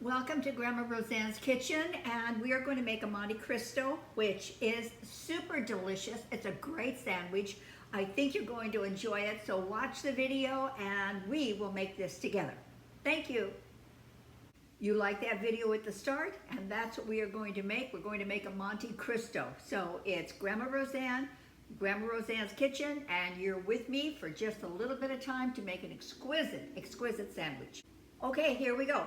Welcome to Grandma Roseanne's kitchen, and we are going to make a Monte Cristo, which is super delicious. It's a great sandwich. I think you're going to enjoy it, so watch the video and we will make this together. Thank you. You like that video at the start, and that's what we are going to make. We're going to make a Monte Cristo. So it's Grandma Roseanne, Grandma Roseanne's kitchen, and you're with me for just a little bit of time to make an exquisite sandwich. Okay, here we go.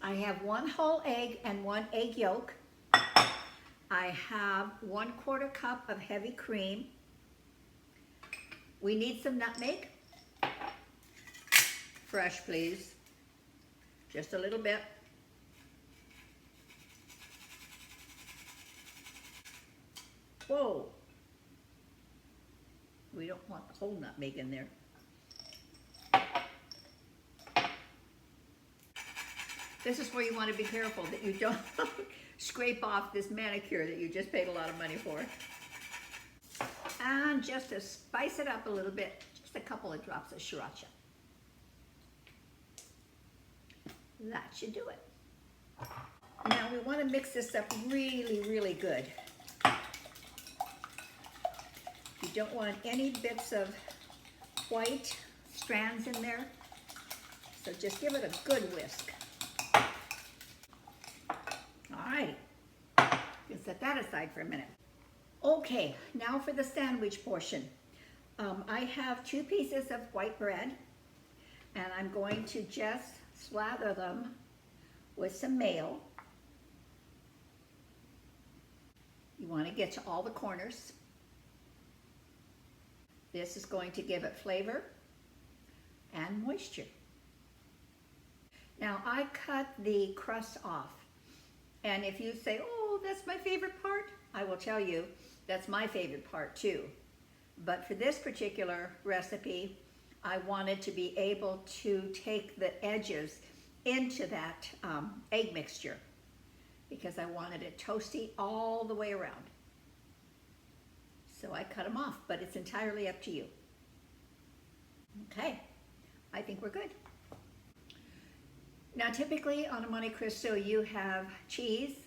I have 1 whole egg and 1 egg yolk. I have 1/4 cup of heavy cream. We need some nutmeg. Fresh, please. Just a little bit. Whoa. We don't want the whole nutmeg in there. This is where you want to be careful that you don't scrape off this manicure that you just paid a lot of money for. And just to spice it up a little bit, just a couple of drops of Sriracha. That should do it. Now we want to mix this up really good. You don't want any bits of white strands in there, so just give it a good whisk. Alrighty, you can set that aside for a minute. Okay, now for the sandwich portion. I have 2 pieces of white bread, and I'm going to just slather them with some mayo. You want to get to all the corners. This is going to give it flavor and moisture. Now I cut the crust off. And if you say, oh, that's my favorite part, I will tell you that's my favorite part too. But for this particular recipe, I wanted to be able to take the edges into that egg mixture because I wanted it toasty all the way around. So I cut them off, but it's entirely up to you. Okay, I think we're good. Now typically on a Monte Cristo you have cheese,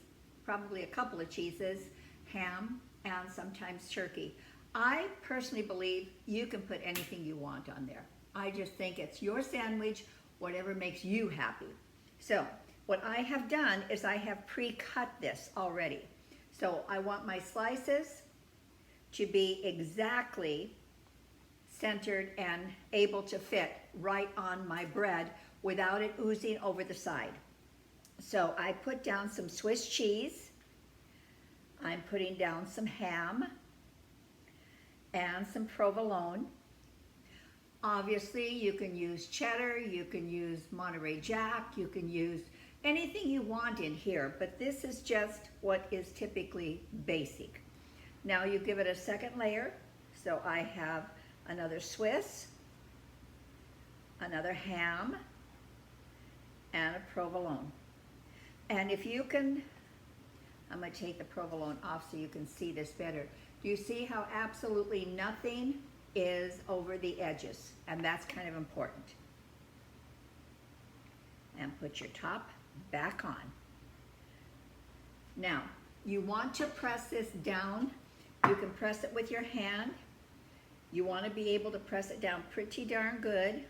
probably a couple of cheeses, ham, and sometimes turkey. I personally believe you can put anything you want on there. I just think it's your sandwich, whatever makes you happy. So what I have done is I have pre-cut this already. So I want my slices to be exactly centered and able to fit right on my bread without it oozing over the side. So I put down some Swiss cheese. I'm putting down some ham and some provolone. Obviously you can use cheddar, you can use Monterey Jack, you can use anything you want in here, but this is just what is typically basic. Now you give it a second layer. So I have another Swiss, another ham, and a provolone. And if you can, I'm going to take the provolone off so you can see this better. Do you see how absolutely nothing is over the edges? And that's kind of important. And put your top back on. Now, you want to press this down. You can press it with your hand. You want to be able to press it down pretty darn good.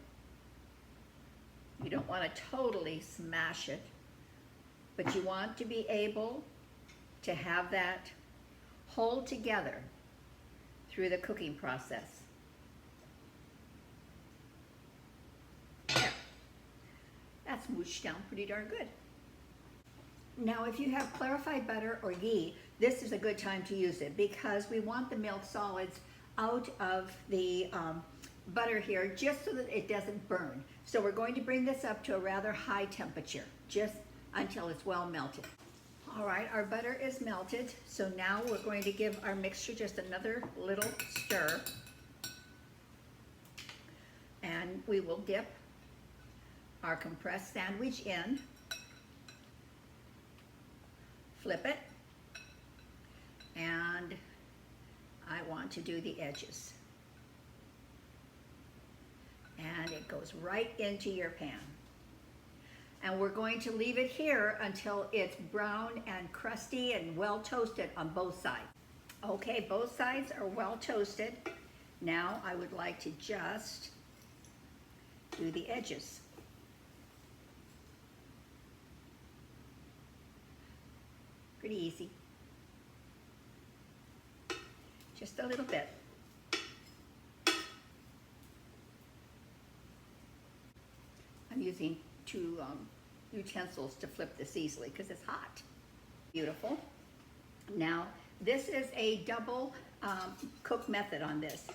You don't want to totally smash it, but you want to be able to have that hold together through the cooking process. There. That's smooshed down pretty darn good. Now if you have clarified butter or ghee, this is a good time to use it because we want the milk solids out of the butter here just so that it doesn't burn. So we're going to bring this up to a rather high temperature just until it's well melted. All right, our butter is melted, so now we're going to give our mixture just another little stir. And we will dip our compressed sandwich in, flip it, and I want to do the edges. And it goes right into your pan. And we're going to leave it here until it's brown and crusty and well toasted on both sides. Okay, both sides are well toasted. Now I would like to just do the edges. Pretty easy. Just a little bit. I'm using two utensils to flip this easily because it's hot. Beautiful. Now, this is a double cook method on this.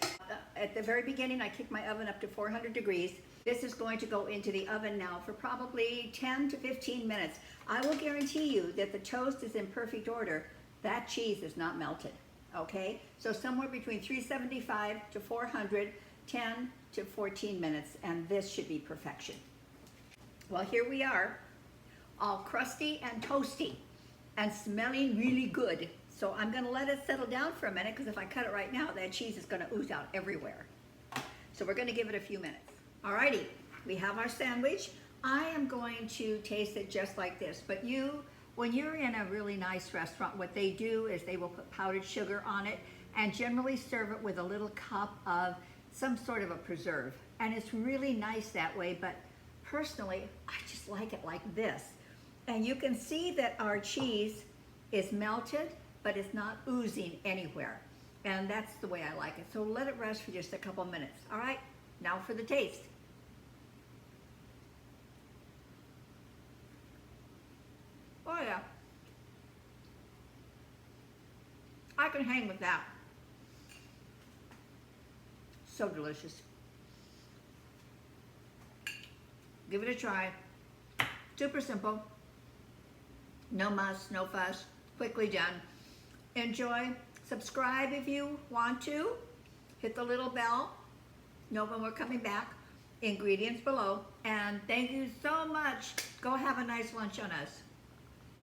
At the very beginning, I kicked my oven up to 400 degrees. This is going to go into the oven now for probably 10 to 15 minutes. I will guarantee you that the toast is in perfect order. That cheese is not melted, okay? So somewhere between 375 to 400, 10 to 14 minutes, and this should be perfection. Well, here we are, all crusty and toasty and smelling really good. So I'm gonna let it settle down for a minute because if I cut it right now, that cheese is gonna ooze out everywhere. So we're gonna give it a few minutes. Alrighty, we have our sandwich. I am going to taste it just like this, but when you're in a really nice restaurant, what they do is they will put powdered sugar on it and generally serve it with a little cup of some sort of a preserve. And it's really nice that way, but personally, I just like it like this. And you can see that our cheese is melted, but it's not oozing anywhere. And that's the way I like it. So let it rest for just a couple minutes. All right, now for the taste. Oh yeah. I can hang with that. So delicious. Give it a try. Super simple. No muss, no fuss. Quickly done. Enjoy. Subscribe if you want to. Hit the little bell. Know when we're coming back. Ingredients below. And thank you so much. Go have a nice lunch on us.